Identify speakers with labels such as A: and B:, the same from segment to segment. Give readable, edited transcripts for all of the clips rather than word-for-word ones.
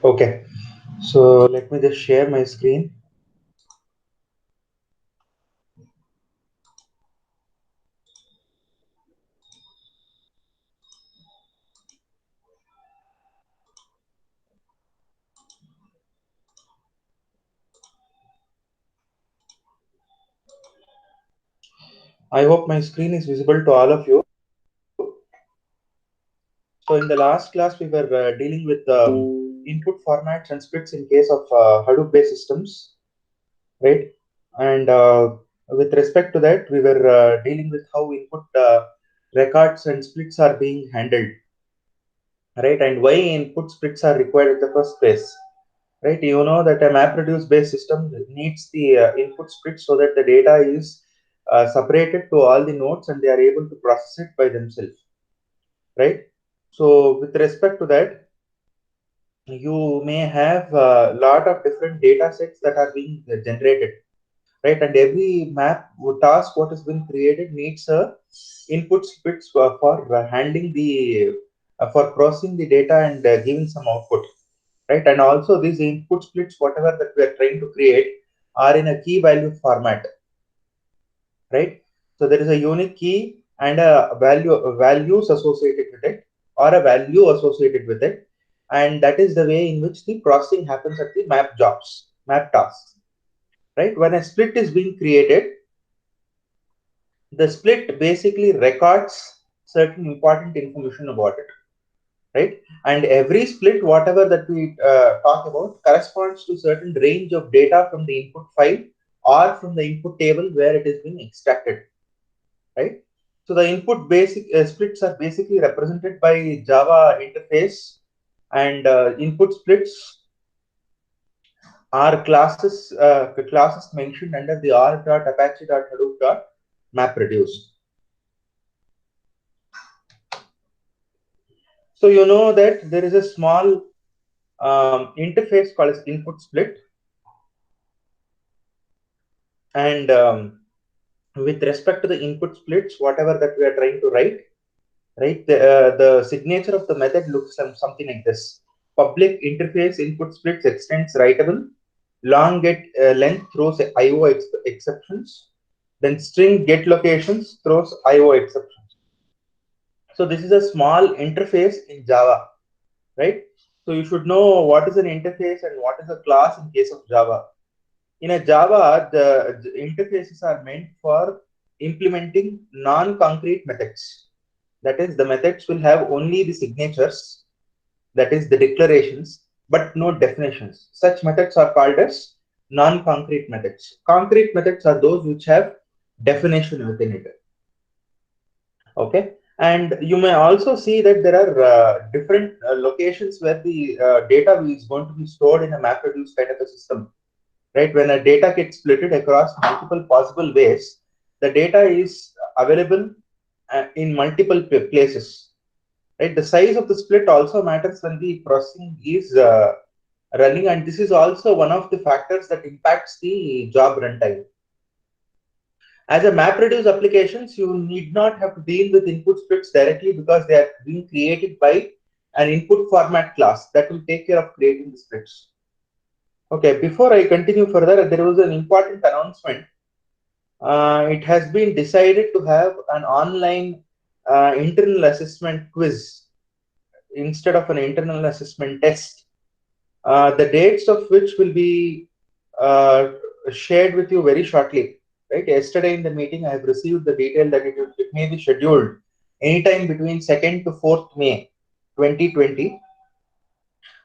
A: Okay, so let me just share my screen. I hope my screen is visible to all of you. So in the last class, we were dealing with input formats and splits in case of Hadoop-based systems, right? And with respect to that, we were dealing with how input records and splits are being handled, right? And why input splits are required in the first place, right? You know that a MapReduce based system needs the input split so that the data is separated to all the nodes and they are able to process it by themselves, right? So with respect to that, you may have a lot of different data sets that are being generated, right? And every map task what has been created needs a input splits for handling the for processing the data and giving some output, right? And also these input splits, whatever that we are trying to create, are in a key value format, right? So there is a unique key and a values associated with it, or a value associated with it, and that is the way in which the processing happens at the map tasks, right? When a split is being created, the split basically records certain important information about it, right? And every split, whatever that we talk about, corresponds to certain range of data from the input file or from the input table where it is being extracted, right? So the input basic splits are basically represented by Java interface, and input splits are classes mentioned under the r.apache.hadoop.mapreduce. So you know that there is a small interface called as input split, and with respect to the input splits, whatever that we are trying to write, right, the signature of the method looks something like this: public interface input splits extends writable, long get length throws IO exceptions, then string get locations throws IO exceptions. So this is a small interface in Java, right? So you should know what is an interface and what is a class in case of Java. In a Java, the interfaces are meant for implementing non-concrete methods. That is, the methods will have only the signatures, that is the declarations, but no definitions. Such methods are called as non-concrete methods. Concrete methods are those which have definition within it. Okay. And you may also see that there are different locations where the data is going to be stored in a MapReduce kind of a system, right? When a data gets splitted across multiple possible ways, the data is available in multiple places, right? The size of the split also matters when the processing is running, and this is also one of the factors that impacts the job runtime. As a MapReduce applications, you need not have to deal with input splits directly because they are being created by an input format class that will take care of creating the splits. Okay, before I continue further, there was an important announcement. It has been decided to have an online internal assessment quiz instead of an internal assessment test, the dates of which will be uh, shared with you very shortly. Right? Yesterday in the meeting, I have received the detail that it may be scheduled anytime between 2nd to 4th May 2020.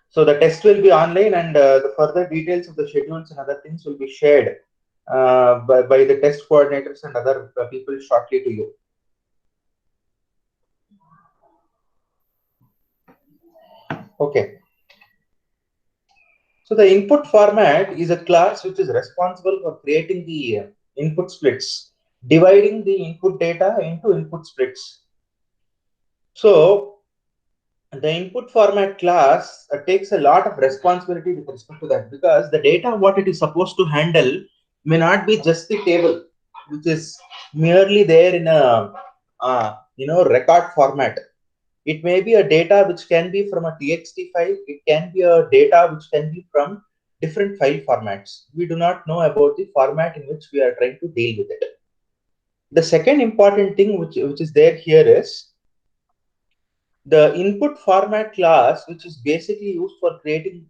A: So the test will be online, and the further details of the schedules and other things will be shared by the test coordinators and other people shortly to you. Okay. So the input format is a class which is responsible for creating the input splits, dividing the input data into input splits. So the input format class takes a lot of responsibility with respect to that, because the data what it is supposed to handle may not be just the table, which is merely there in a record format. It may be a data which can be from a TXT file. It can be a data which can be from different file formats. We do not know about the format in which we are trying to deal with it. The second important thing which is there here is the input format class, which is basically used for creating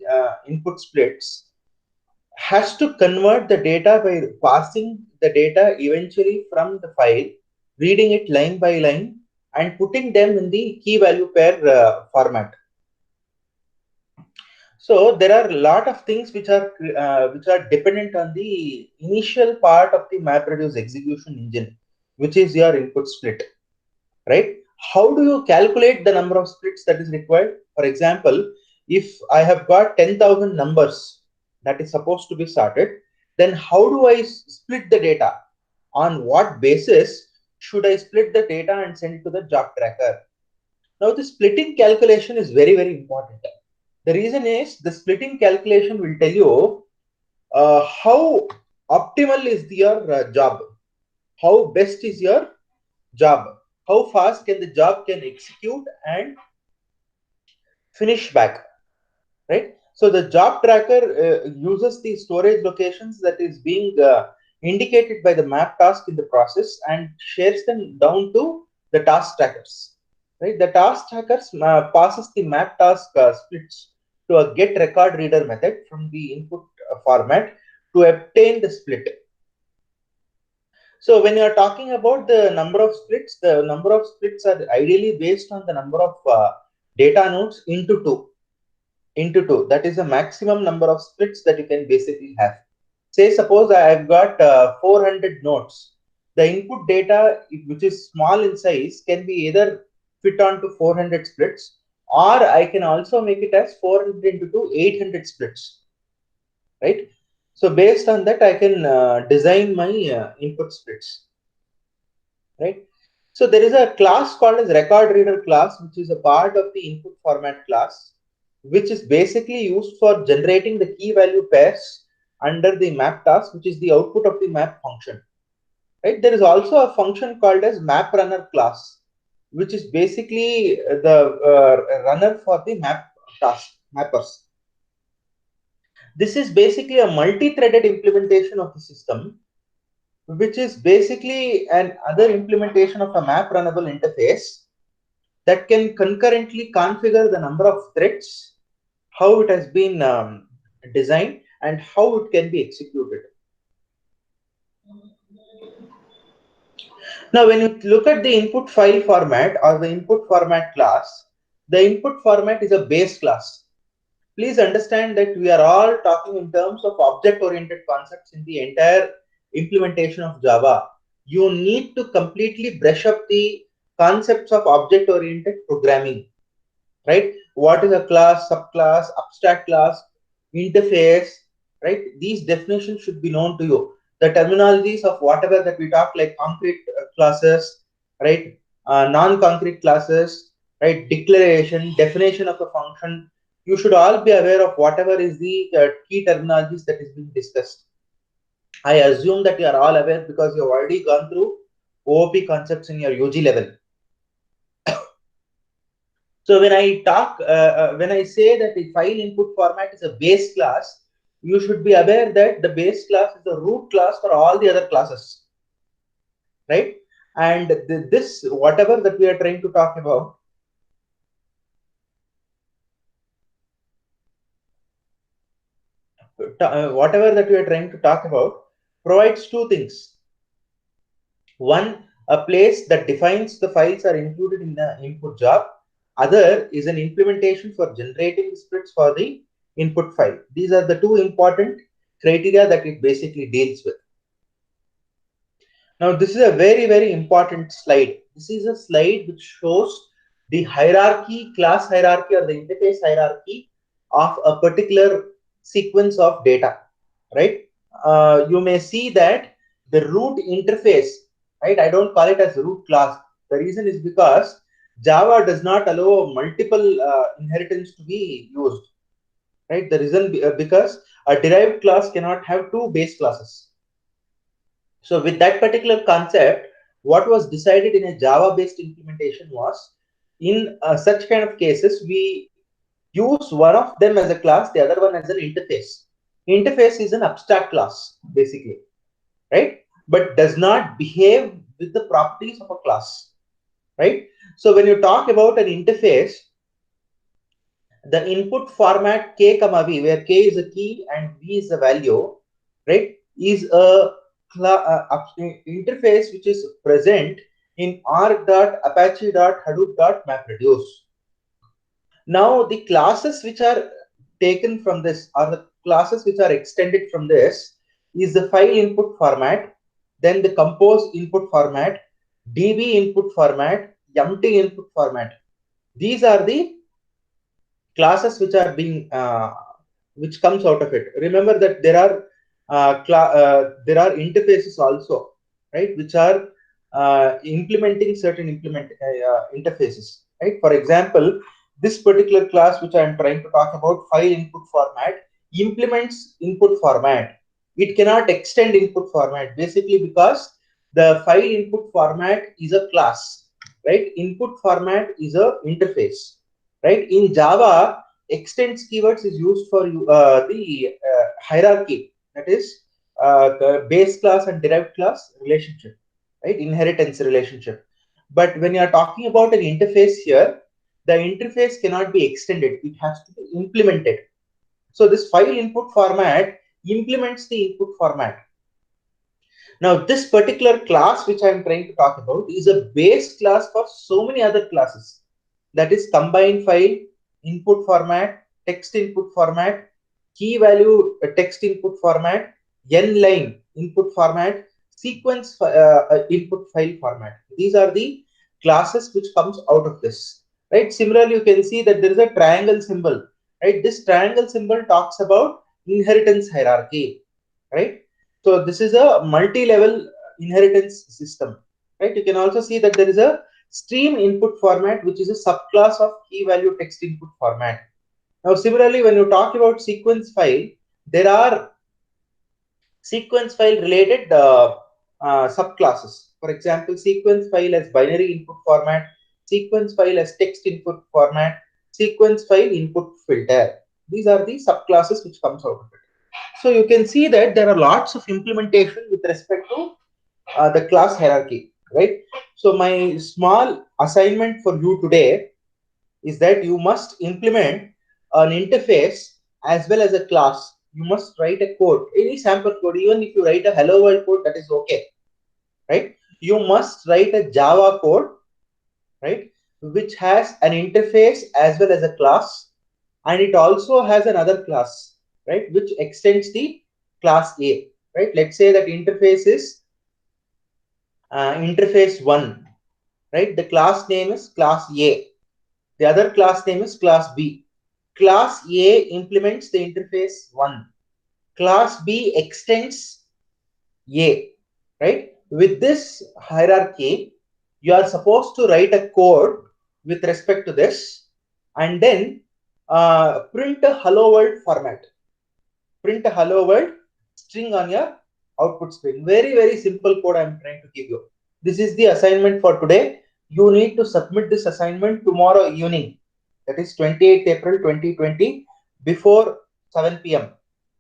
A: input splits, has to convert the data by passing the data eventually from the file, reading it line by line, and putting them in the key value pair format. So there are a lot of things which are dependent on the initial part of the MapReduce execution engine, which is your input split, right? How do you calculate the number of splits that is required? For example, if I have got 10,000 numbers that is supposed to be sorted, then how do I split the data? On what basis should I split the data and send it to the job tracker? Now, the splitting calculation is very, very important. The reason is the splitting calculation will tell you how optimal is your job, how best is your job, how fast can the job can execute and finish back, right? So the job tracker uses the storage locations that is being indicated by the map task in the process and shares them down to the task trackers, right? The task trackers passes the map task splits to a get record reader method from the input format to obtain the split. So when you are talking about the number of splits, the number of splits are ideally based on the number of data nodes into two. Into two. That is the maximum number of splits that you can basically have. Say suppose I have got 400 nodes. The input data, which is small in size, can be either fit onto 400 splits, or I can also make it as 400 into 2, 800 splits, right? So based on that, I can design my input splits, right? So there is a class called as record reader class, which is a part of the input format class, which is basically used for generating the key value pairs under the map task, which is the output of the map function, right? There is also a function called as map runner class, which is basically the runner for the map task mappers. This is basically a multi-threaded implementation of the system, which is basically an other implementation of a map runnable interface that can concurrently configure the number of threads, how it has been designed, and how it can be executed. Now, when you look at the input file format or the input format class, the input format is a base class. Please understand that we are all talking in terms of object-oriented concepts in the entire implementation of Java. You need to completely brush up the concepts of object-oriented programming, right? What is a class, subclass, abstract class, interface, right? These definitions should be known to you. The terminologies of whatever that we talk, like concrete classes, right? Non-concrete classes, right? Declaration, definition of a function. You should all be aware of whatever is the key terminologies that is being discussed. I assume that you are all aware because you have already gone through OOP concepts in your UG level. So when I talk, when I say that the file input format is a base class, you should be aware that the base class is the root class for all the other classes, right? And this, whatever that we are trying to talk about, whatever that we are trying to talk about, provides two things. One, a place that defines the files are included in the input job. Other is an implementation for generating splits for the input file. These are the two important criteria that it basically deals with. Now, this is a very, very important slide. This is a slide which shows the hierarchy, class hierarchy or the interface hierarchy of a particular sequence of data, right? You may see that the root interface, right? I don't call it as root class. The reason is because Java does not allow multiple inheritance to be used, right? The reason because a derived class cannot have two base classes. So with that particular concept, what was decided in a Java based implementation was In such kind of cases, we use one of them as a class, the other one as an interface. Interface is an abstract class, basically, right? But does not behave with the properties of a class, right? So when you talk about an interface, the input format k comma v, where k is a key and v is the value, right, is a interface which is present in arg.apache.hadoop.mapreduce. Now, the classes which are taken from this, or the classes which are extended from this, is the file input format, then the compose input format, db input format, mt input format. These are the classes which are being which comes out of it. Remember that there are interfaces also, right, which are implementing certain interfaces, right? For example, this particular class which I am trying to talk about, file input format, implements input format. It cannot extend input format, basically because the file input format is a class, right? Input format is a interface, right? In Java, extends keywords is used for the hierarchy, that is the base class and derived class relationship, right? Inheritance relationship. But when you are talking about an interface here, the interface cannot be extended, it has to be implemented. So this file input format implements the input format. Now, this particular class which I am trying to talk about is a base class for so many other classes. That is combine file, input format, text input format, key value text input format, n line input format, sequence input file format. These are the classes which comes out of this, right? Similarly, you can see that there is a triangle symbol, right? This triangle symbol talks about inheritance hierarchy, right? So this is a multi-level inheritance system, right? You can also see that there is a stream input format, which is a subclass of key value text input format. Now, similarly, when you talk about sequence file, there are sequence file related subclasses. For example, sequence file as binary input format, sequence file as text input format, sequence file input filter. These are the subclasses which comes out of it. So you can see that there are lots of implementation with respect to the class hierarchy, right? So my small assignment for you today is that you must implement an interface as well as a class. You must write a code, any sample code. Even if you write a hello world code, that is okay, right? You must write a Java code, right, which has an interface as well as a class, and it also has another class, right, which extends the class A, right? Let's say that interface is interface 1, right? The class name is class A. The other class name is class B. Class A implements the interface 1. Class B extends A, right? With this hierarchy, you are supposed to write a code with respect to this, and then print a hello world format. Print a hello world string on your output screen. Very, very simple code I am trying to give you. This is the assignment for today. You need to submit this assignment tomorrow evening, that is 28th April 2020, before 7 p.m.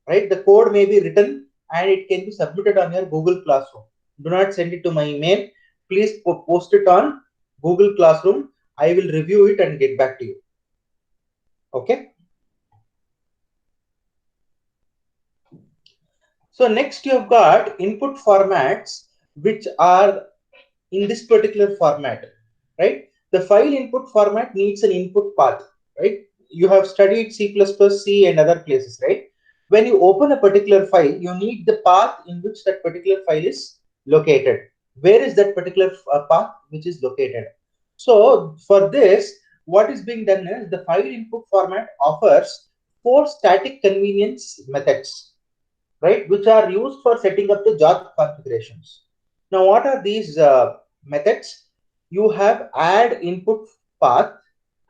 A: Right? The code may be written and it can be submitted on your Google Classroom. Do not send it to my email. Please post it on Google Classroom. I will review it and get back to you. Okay. So next you have got input formats which are in this particular format, right? The file input format needs an input path, right? You have studied C++, C and other places, right? When you open a particular file, you need the path in which that particular file is located. Where is that particular path which is located? So for this, what is being done is the file input format offers 4 static convenience methods, right, which are used for setting up the job configurations. Now, what are these methods? You have add input path,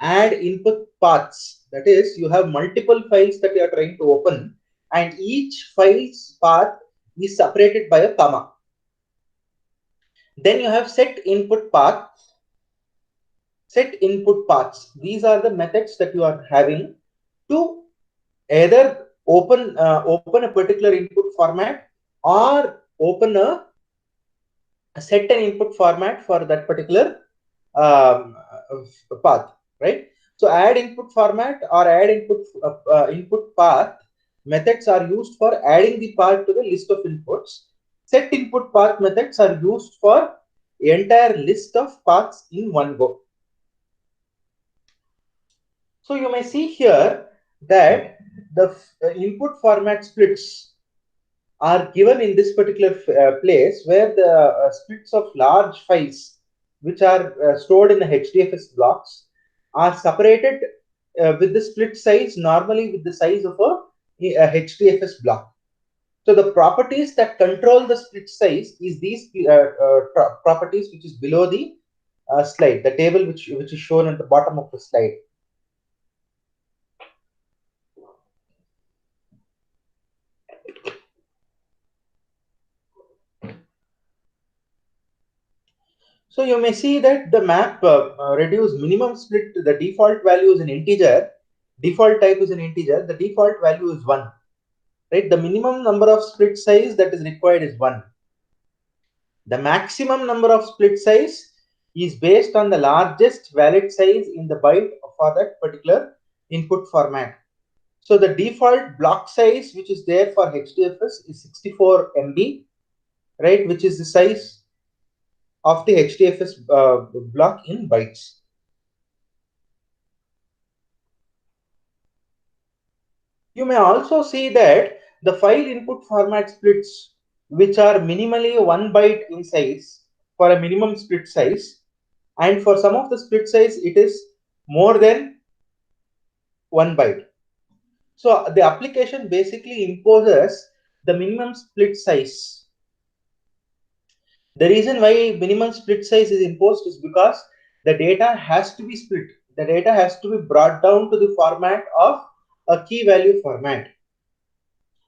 A: add input paths. That is, you have multiple files that you are trying to open, and each file's path is separated by a comma. Then you have set input path, set input paths. These are the methods that you are having to either open a particular input format or open a set an input format for that particular path, right? So add input format or add input path methods are used for adding the path to the list of inputs. Set input path methods are used for entire list of paths in one go. So you may see here that the input format splits are given in this particular place, where the splits of large files which are stored in the HDFS blocks are separated with the split size, normally with the size of a HDFS block. So the properties that control the split size is these properties which is below the slide, the table which is shown at the bottom of the slide. So you may see that the map reduce minimum split. The default value is an integer. Default type is an integer. The default value is 1. Right? The minimum number of split size that is required is 1. The maximum number of split size is based on the largest valid size in the byte for that particular input format. So the default block size which is there for HDFS is 64 MB, right? Which is the size of the HDFS block in bytes. You may also see that the file input format splits, which are minimally 1 byte in size for a minimum split size, and for some of the split size it is more than 1 byte. So the application basically imposes the minimum split size. The reason why minimum split size is imposed is because the data has to be split. The data has to be brought down to the format of a key value format.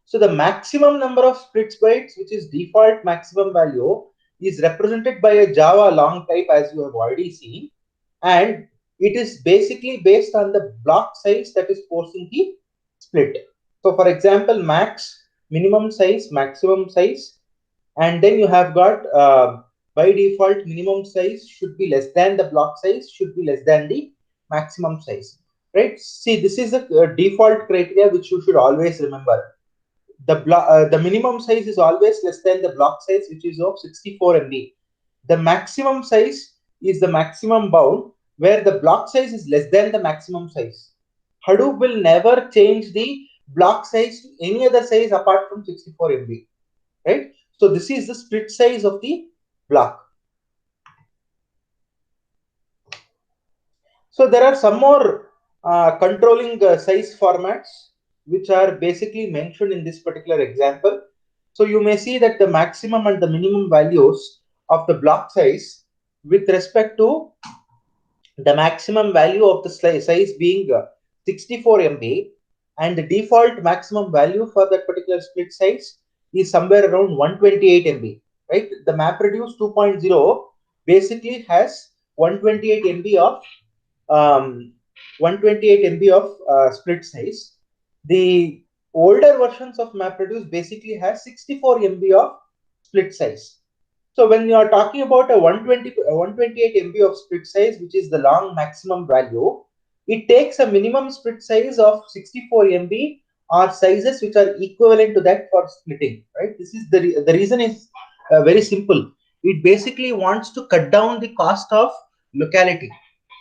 A: So the maximum number of splits bytes, which is default maximum value, is represented by a Java long type, as you have already seen, and it is basically based on the block size that is forcing the split. So for example, max, minimum size, maximum size, and then you have got by default minimum size should be less than the block size, should be less than the maximum size, right? See, this is the default criteria which you should always remember. The minimum size is always less than the block size, which is of 64 MB. The maximum size is the maximum bound, where the block size is less than the maximum size. Hadoop will never change the block size to any other size apart from 64 MB, right? So this is the split size of the block. So there are some more controlling size formats which are basically mentioned in this particular example. So you may see that the maximum and the minimum values of the block size with respect to the maximum value of the size being 64 MB, and the default maximum value for that particular split size is somewhere around 128 MB, right? The MapReduce 2.0 basically has 128 MB of 128 MB of split size. The older versions of MapReduce basically has 64 MB of split size. So when you are talking about a 128 MB of split size, which is the long maximum value, it takes a minimum split size of 64 MB or sizes which are equivalent to that for splitting, right? This is the reason is very simple. It basically wants to cut down the cost of locality,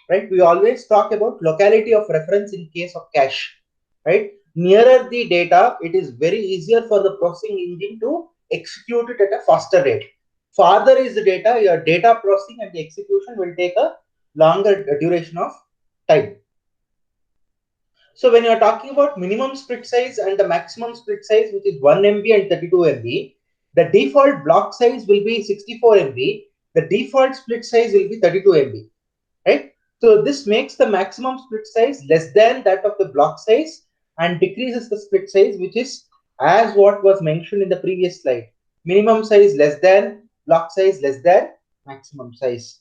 A: right? We always talk about locality of reference in case of cache, right? Nearer the data, it is very easier for the processing engine to execute it at a faster rate. Farther is the data, your data processing and the execution will take a longer duration of time. So when you are talking about minimum split size and the maximum split size, which is 1 MB and 32 MB, the default block size will be 64 MB. The default split size will be 32 MB, right? So this makes the maximum split size less than that of the block size and decreases the split size, which is as what was mentioned in the previous slide. Minimum size less than, block size less than maximum size.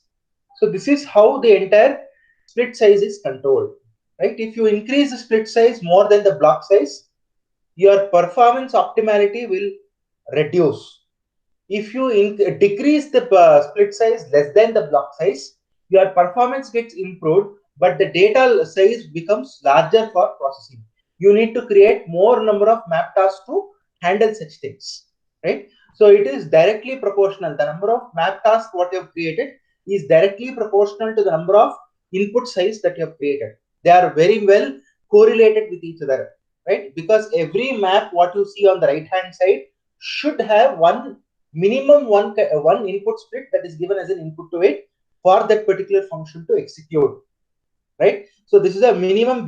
A: So this is how the entire split size is controlled, right? If you increase the split size more than the block size, your performance optimality will reduce. If you decrease the split size less than the block size, your performance gets improved, but the data size becomes larger for processing. You need to create more number of map tasks to handle such things, right? So it is directly proportional. The number of map tasks what you have created is directly proportional to the number of input size that you have created. They are very well correlated with each other, right? Because every map what you see on the right hand side should have minimum one input split that is given as an input to it for that particular function to execute, right? So this is a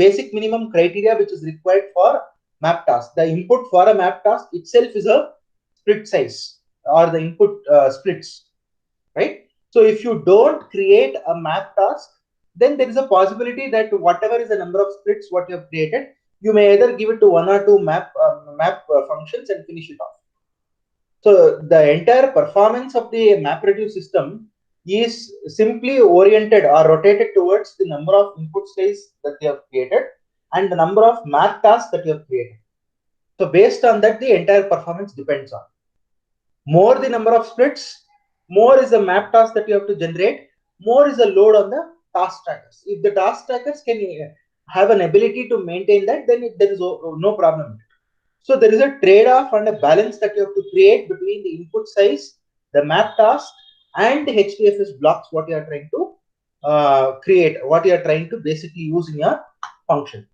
A: basic minimum criteria which is required for map task. The input for a map task itself is a split size or the input splits, right? So if you don't create a map task, then there is a possibility that whatever is the number of splits what you have created, you may either give it to one or two map functions and finish it off. So the entire performance of the MapReduce system is simply oriented or rotated towards the number of input size that you have created and the number of map tasks that you have created. So based on that, the entire performance depends on. More the number of splits, more is the map task that you have to generate, more is the load on the task trackers. If the task trackers can have an ability to maintain that, then there is no problem. So there is a trade-off and a balance that you have to create between the input size, the map task, and the HDFS blocks what you are trying to create, what you are trying to basically use in your function.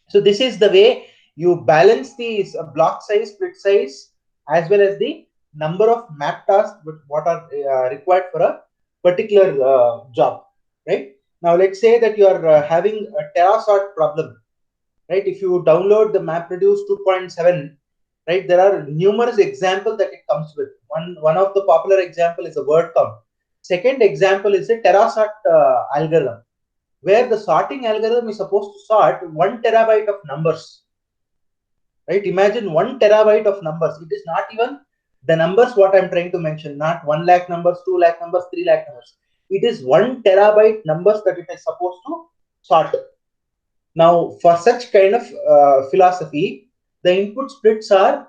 A: So this is the way you balance the block size, split size, as well as the number of map tasks what are required for a particular job, right? Now let's say that you are having a TerraSort problem, right? If you download the MapReduce 2.7, right, there are numerous examples that it comes with. One of the popular example is a word count. Second example is a TerraSort algorithm, where the sorting algorithm is supposed to sort 1 terabyte of numbers, right? Imagine 1 terabyte of numbers. It is not even the numbers what I'm trying to mention, not 1 lakh numbers, 2 lakh numbers, 3 lakh numbers. It is 1 terabyte numbers that it is supposed to sort. Now, for such kind of philosophy, the input splits are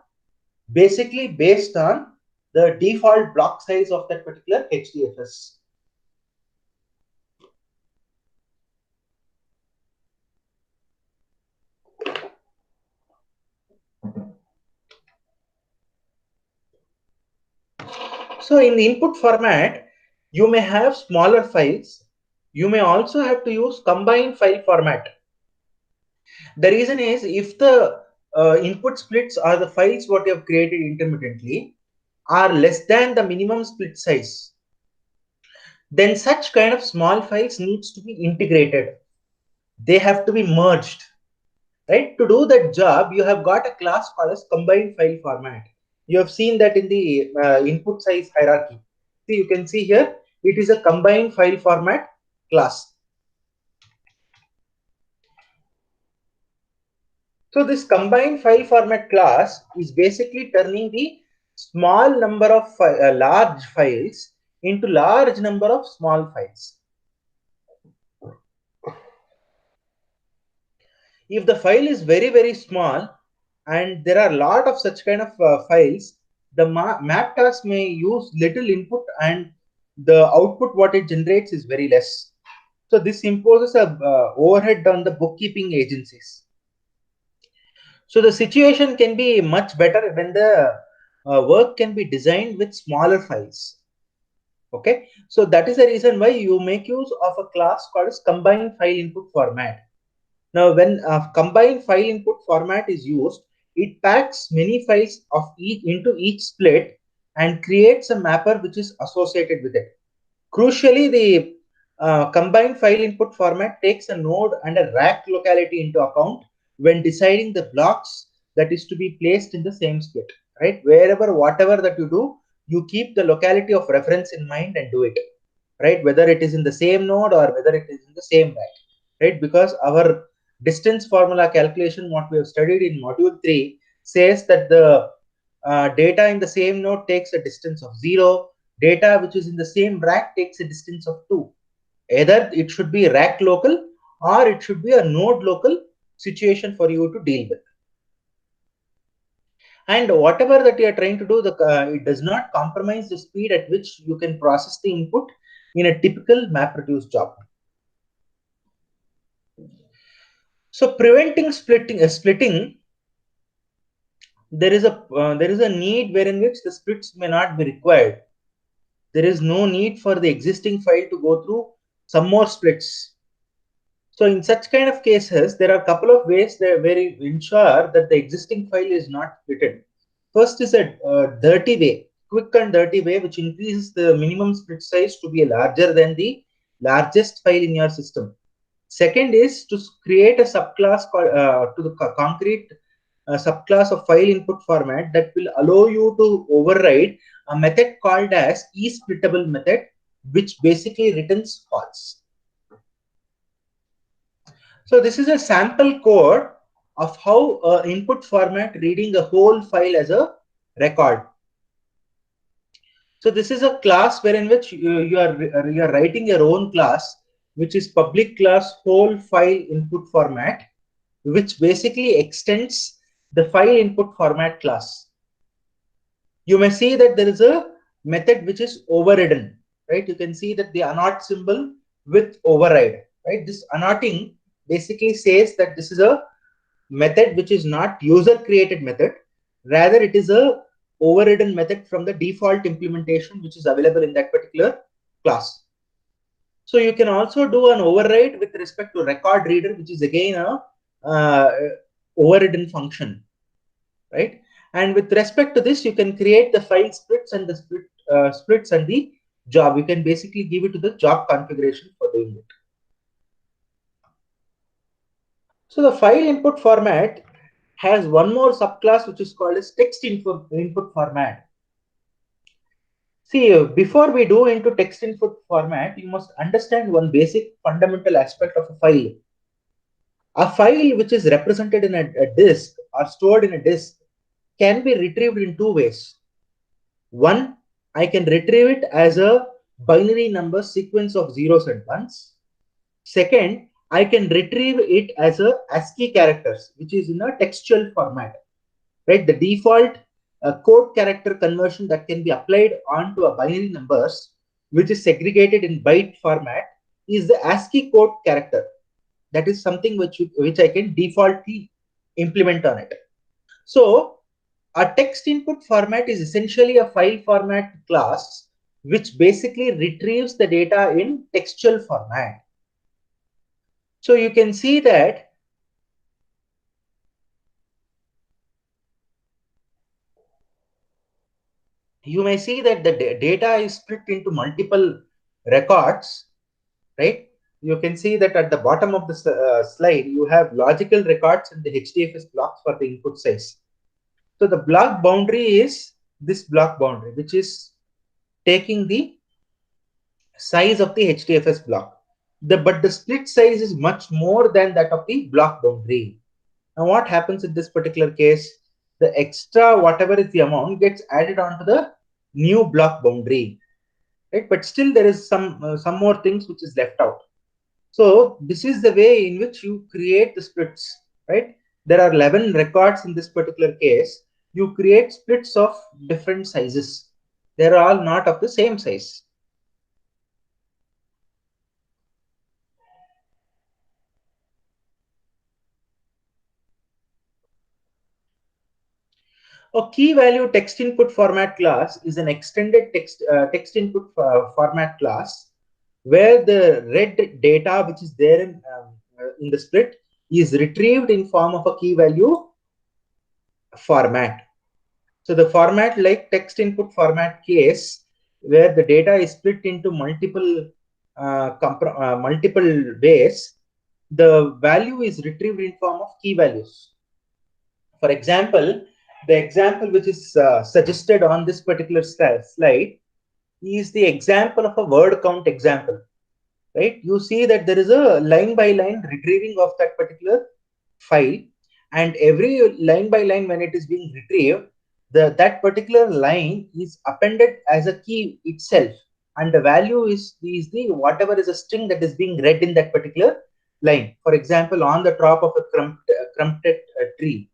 A: basically based on the default block size of that particular HDFS. So in the input format, you may have smaller files. You may also have to use combined file format. The reason is if the input splits or the files what you have created intermittently are less than the minimum split size, then such kind of small files needs to be integrated. They have to be merged, right? To do that job, you have got a class called as combined file format. You have seen that in the input size hierarchy. See, you can see here, it is a combined file format class. So this combined file format class is basically turning the small number of large files into large number of small files. If the file is very, very small and there are a lot of such kind of files, the map task may use little input and the output what it generates is very less. So this imposes a overhead on the bookkeeping agencies. So the situation can be much better when the work can be designed with smaller files. Okay, so that is the reason why you make use of a class called as combined file input format. Now, when a combined file input format is used, it packs many files of each into each split and creates a mapper which is associated with it. Crucially, the combined file input format takes a node and a rack locality into account when deciding the blocks that is to be placed in the same split, right? Wherever, whatever that you do, you keep the locality of reference in mind and do it, right? Whether it is in the same node or whether it is in the same rack, right? Because our distance formula calculation, what we have studied in module 3, says that the data in the same node takes a distance of 0, data which is in the same rack takes a distance of 2. Either it should be rack local or it should be a node local situation for you to deal with. And whatever that you are trying to do, it does not compromise the speed at which you can process the input in a typical MapReduce job. So preventing splitting, there is a need wherein which the splits may not be required. There is no need for the existing file to go through some more splits. So in such kind of cases, there are a couple of ways where you ensure that the existing file is not splitted. First is a dirty way, quick and dirty way, which increases the minimum split size to be larger than the largest file in your system. Second is to create a subclass to the concrete subclass of file input format that will allow you to override a method called as eSplittable method, which basically returns false. So this is a sample code of how input format reading a whole file as a record. So this is a class wherein which you are writing your own class, which is public class whole file input format, which basically extends the file input format class. You may see that there is a method which is overridden, right? You can see that the annotate symbol with override, right? This annoting basically says that this is a method which is not user created method, rather it is a overridden method from the default implementation which is available in that particular class. So you can also do an override with respect to record reader, which is again a overridden function, right? And with respect to this, you can create the file splits and the splits and the job. You can basically give it to the job configuration for doing it. So the file input format has one more subclass which is called as text input format. See, before we do into text input format, you must understand one basic fundamental aspect of a file. A file which is represented in a disk or stored in a disk can be retrieved in two ways. One, I can retrieve it as a binary number sequence of zeros and ones. Second, I can retrieve it as a ASCII characters, which is in a textual format, right? The default code character conversion that can be applied onto a binary numbers, which is segregated in byte format, is the ASCII code character. That is something which I can defaultly implement on it. So a text input format is essentially a file format class which basically retrieves the data in textual format. So you can see that you may see that the data is split into multiple records, right? You can see that at the bottom of the slide, you have logical records and the HDFS blocks for the input size. So the block boundary is this block boundary, which is taking the size of the HDFS block. But the split size is much more than that of the block boundary. Now what happens in this particular case? The extra whatever is the amount gets added onto the new block boundary, right? But still there is some more things which is left out. So this is the way in which you create the splits, right? There are 11 records in this particular case. You create splits of different sizes. They are all not of the same size. A key value text input format class is an extended text input format class where the read data which is there in the split is retrieved in form of a key value format. So the format like text input format case where the data is split into multiple ways, the value is retrieved in form of key values. For example, the example which is suggested on this particular slide is the example of a word count example, right? You see that there is a line by line retrieving of that particular file, and every line by line when it is being retrieved, that particular line is appended as a key itself. and the value is the whatever is a string that is being read in that particular line. For example, on the top of a crumped tree,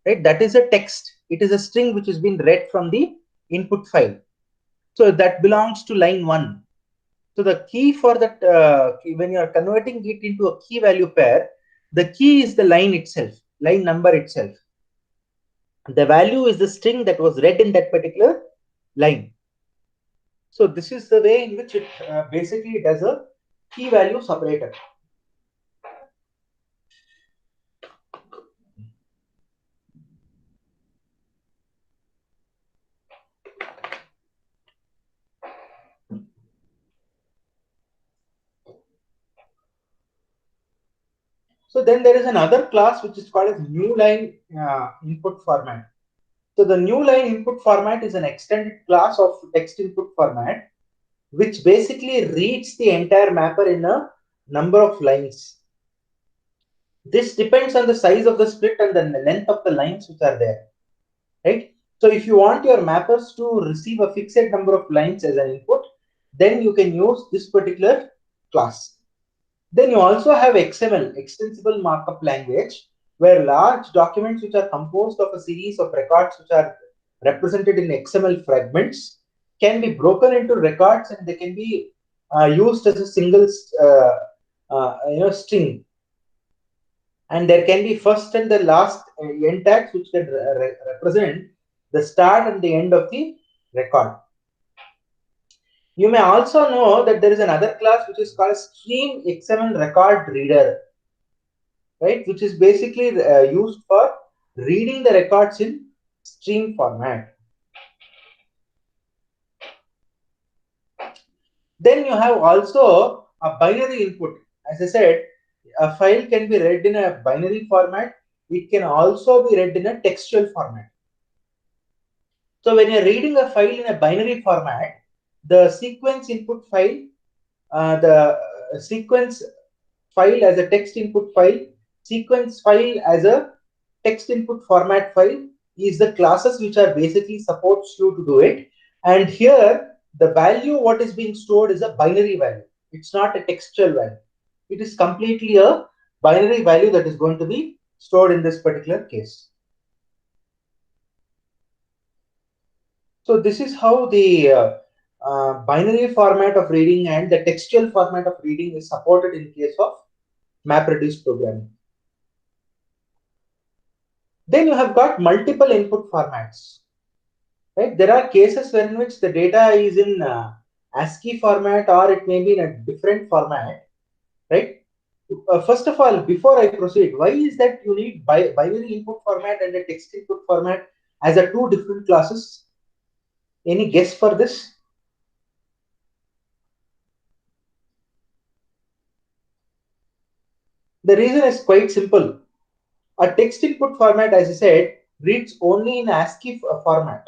A: right? That is a text. It is a string which has been read from the input file. So that belongs to line 1. So the key for that, when you are converting it into a key value pair, the key is the line itself, line number itself. The value is the string that was read in that particular line. So this is the way in which it basically does a key value separator. So then there is another class which is called as new line input format. So the new line input format is an extended class of text input format, which basically reads the entire mapper in a number of lines. This depends on the size of the split and the length of the lines which are there, right? So if you want your mappers to receive a fixed number of lines as an input, then you can use this particular class. Then you also have XML, extensible markup language, where large documents which are composed of a series of records which are represented in XML fragments can be broken into records, and they can be used as a single string. And there can be first and the last end tags which can represent the start and the end of the record. You may also know that there is another class which is called Stream XML Record Reader, right? Which is basically used for reading the records in stream format. Then you have also a binary input. As I said, a file can be read in a binary format. It can also be read in a textual format. So when you're reading a file in a binary format, the sequence input file, the sequence file as a text input file, sequence file as a text input format file is the classes which are basically supports you to do it. And here the value what is being stored is a binary value. It's not a textual value. It is completely a binary value that is going to be stored in this particular case. So this is how the binary format of reading and the textual format of reading is supported in case of MapReduce programming. Then you have got multiple input formats, right? There are cases in which the data is in ASCII format, or it may be in a different format, right? First of all, before I proceed, why is that you need binary input format and a text input format as a two different classes? Any guess for this? The reason is quite simple. A text input format, as I said, reads only in ASCII format.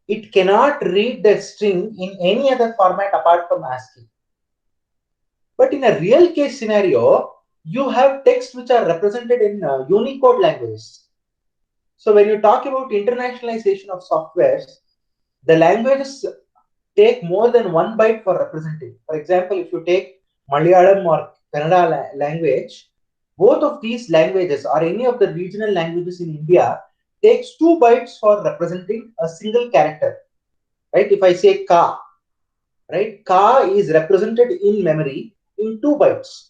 A: It cannot read the string in any other format apart from ASCII. But in a real case scenario, you have text which are represented in Unicode languages. So when you talk about internationalization of softwares, the languages take more than 1 byte for representing. For example, if you take Malayalam or Kannada language, both of these languages or any of the regional languages in India takes 2 bytes for representing a single character, right? If I say ka, right, ka is represented in memory in 2 bytes,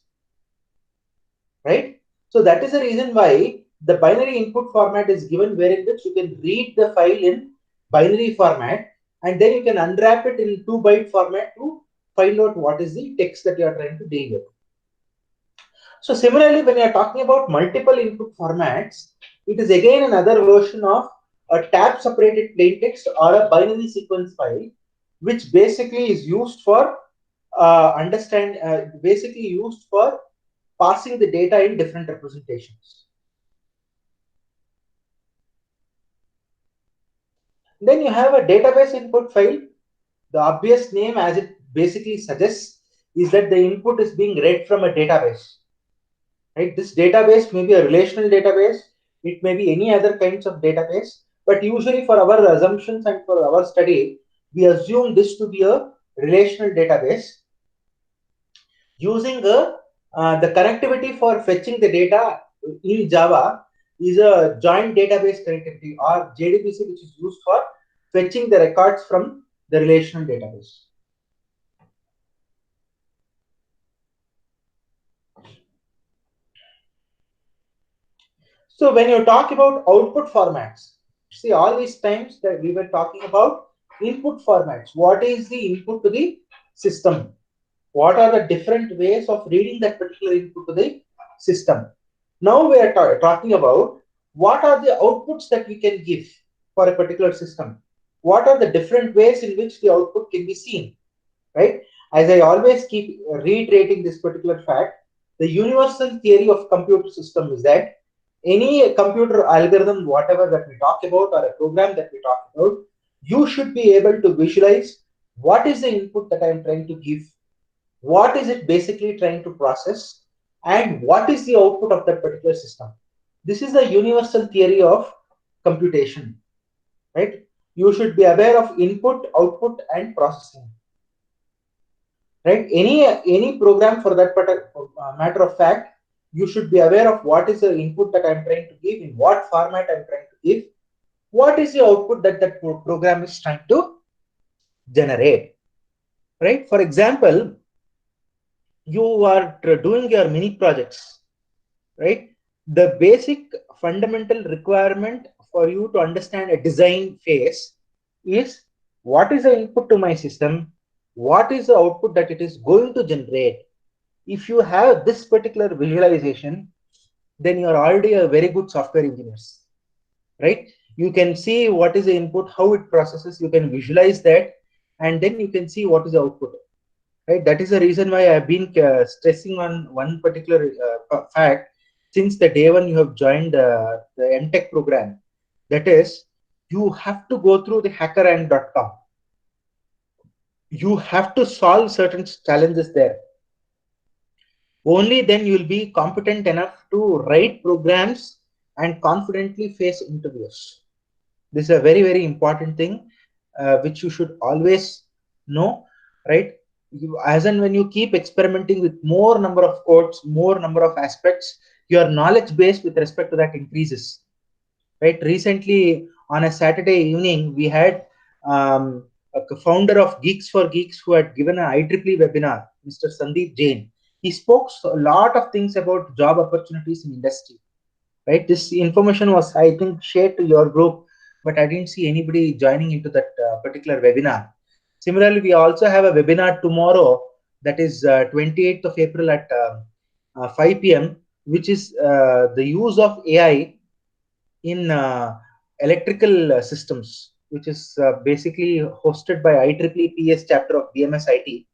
A: right? So that is the reason why the binary input format is given, wherein which you can read the file in binary format, and then you can unwrap it in 2 byte format to find out what is the text that you are trying to deal with. So similarly, when you are talking about multiple input formats, it is again another version of a tab separated plain text or a binary sequence file, which basically is used for basically used for passing the data in different representations. Then you have a database input file. The obvious name, as it basically suggests, is that the input is being read from a database. Right? This database may be a relational database. It may be any other kinds of database. But usually for our assumptions and for our study, we assume this to be a relational database using the connectivity for fetching the data in Java is a joint database connectivity, or JDBC, which is used for fetching the records from the relational database. So when you talk about output formats, see, all these times that we were talking about input formats. What is the input to the system? What are the different ways of reading that particular input to the system? Now we are talking about what are the outputs that we can give for a particular system. What are the different ways in which the output can be seen, right? As I always keep reiterating this particular fact, the universal theory of computer system is that any computer algorithm, whatever that we talk about, or a program that we talk about, you should be able to visualize what is the input that I am trying to give, what is it basically trying to process, and what is the output of that particular system. This is the universal theory of computation, right? You should be aware of input, output, and processing, right? Any program for that matter of fact, you should be aware of what is the input that I'm trying to give, in what format I'm trying to give, what is the output that that program is trying to generate, right? For example, you are doing your mini projects, right? The basic fundamental requirement for you to understand a design phase is what is the input to my system, what is the output that it is going to generate. If you have this particular visualization, then you are already a very good software engineers, right? You can see what is the input, how it processes, you can visualize that, and then you can see what is the output, right? That is the reason why I've been stressing on one particular fact since the day one you have joined the MTech program. That is, you have to go through the hackerrank.com. You have to solve certain challenges there. Only then you will be competent enough to write programs and confidently face interviews. This is a very, very important thing which you should always know, right? As and when you keep experimenting with more number of codes, more number of aspects, your knowledge base with respect to that increases, right? Recently, on a Saturday evening, we had a founder of Geeks for Geeks who had given an IEEE webinar, Mr. Sandeep Jain. He spoke a lot of things about job opportunities in industry, right? This information was, I think, shared to your group, but I didn't see anybody joining into that particular webinar. Similarly, we also have a webinar tomorrow, that is 28th of April at 5 p.m., which is the use of AI in electrical systems, which is basically hosted by IEEE PS chapter of BMS IT,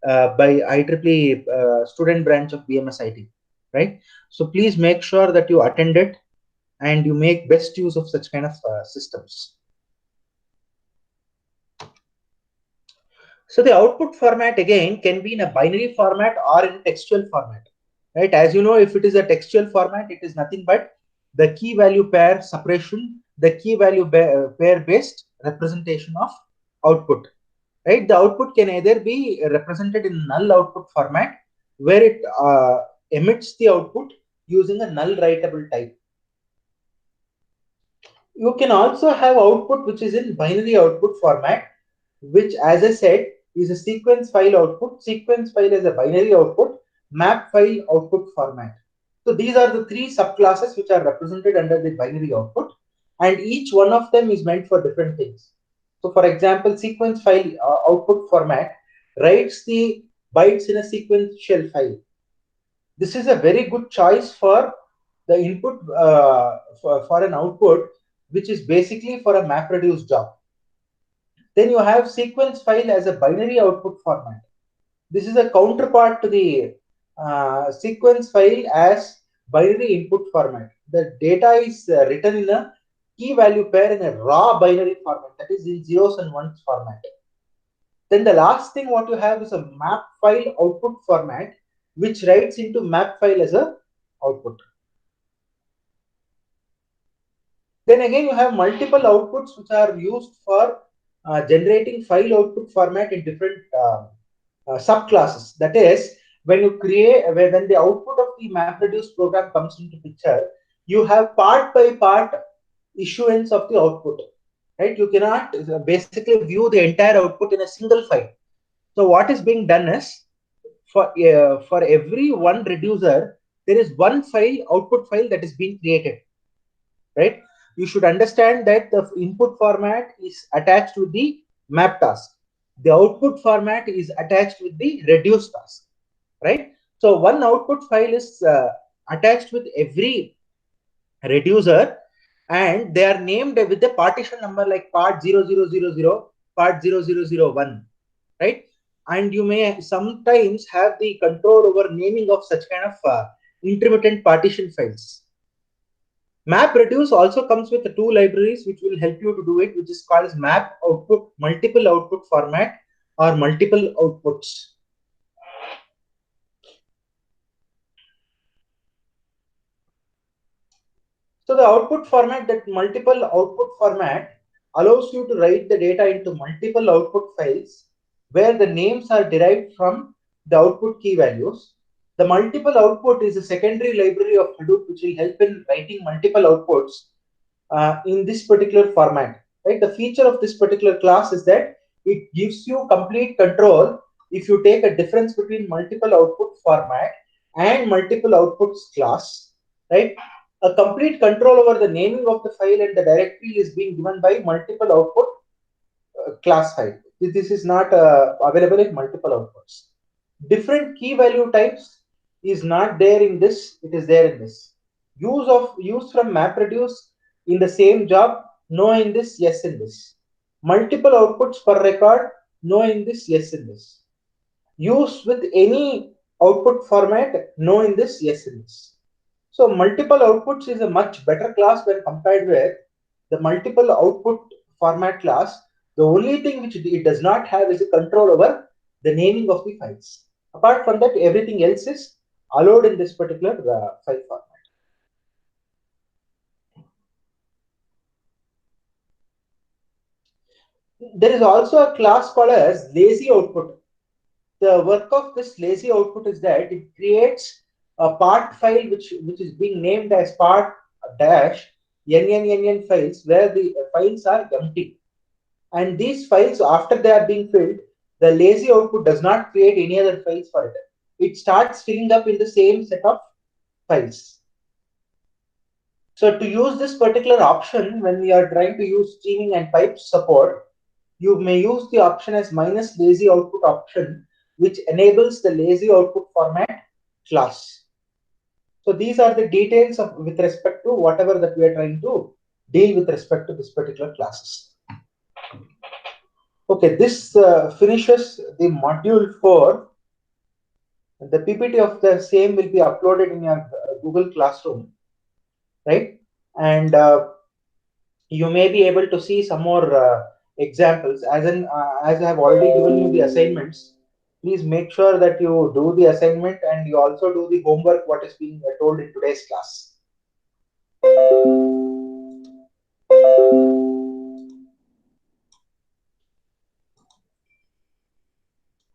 A: by IEEE student branch of BMS IT, right? So please make sure that you attend it and you make best use of such kind of systems. So the output format again can be in a binary format or in a textual format, right? As you know, if it is a textual format, it is nothing but the key value pair separation, the key value pair based representation of output, right? The output can either be represented in null output format, where it emits the output using a null writable type. You can also have output which is in binary output format, which, as I said, is a sequence file output. Sequence file is a binary output, map file output format. So these are the three subclasses which are represented under the binary output, and each one of them is meant for different things. So for example, sequence file output format writes the bytes in a sequential file. This is a very good choice for the input for an output, which is basically for a MapReduce job. Then you have sequence file as a binary output format. This is a counterpart to the sequence file as binary input format. The data is written in a key value pair in a raw binary format, that is in zeros and ones format. Then the last thing what you have is a map file output format, which writes into map file as a output. Then again, you have multiple outputs which are used for generating file output format in different subclasses. That is, when you create, when the output of the MapReduce program comes into picture, you have part by part issuance of the output, right? You cannot basically view the entire output in a single file. So what is being done is, for every one reducer, there is one file, output file, that is being created, right? You should understand that the input format is attached with the map task. The output format is attached with the reduce task, right? So one output file is attached with every reducer, and they are named with the partition number like part 0000, part 0001, right? And you may sometimes have the control over naming of such kind of intermittent partition files. MapReduce also comes with two libraries which will help you to do it, which is called as map output, multiple output format, or multiple outputs. So the output format, that multiple output format, allows you to write the data into multiple output files where the names are derived from the output key values. The multiple output is a secondary library of Hadoop which will help in writing multiple outputs in this particular format. Right? The feature of this particular class is that it gives you complete control if you take a difference between multiple output format and multiple outputs class. Right? A complete control over the naming of the file and the directory is being given by multiple output class file. This is not available in multiple outputs. Different key value types is not there in this, it is there in this. Use from MapReduce in the same job, no in this, yes in this. Multiple outputs per record, no in this, yes in this. Use with any output format, no in this, yes in this. So multiple outputs is a much better class when compared with the multiple output format class. The only thing which it does not have is a control over the naming of the files. Apart from that, everything else is allowed in this particular file format. There is also a class called as lazy output. The work of this lazy output is that it creates a part file which is being named as part dash NNNN files where the files are empty. And these files, after they are being filled, the lazy output does not create any other files for it. It starts filling up in the same set of files. So to use this particular option, when we are trying to use streaming and pipe support, you may use the option as minus lazy output option, which enables the lazy output format class. So these are the details of with respect to whatever that we are trying to deal with respect to this particular classes. Okay, this finishes the module 4. The PPT of the same will be uploaded in your Google Classroom, right? And you may be able to see some more examples. As I have already given you the assignments, please make sure that you do the assignment and you also do the homework what is being told in today's class.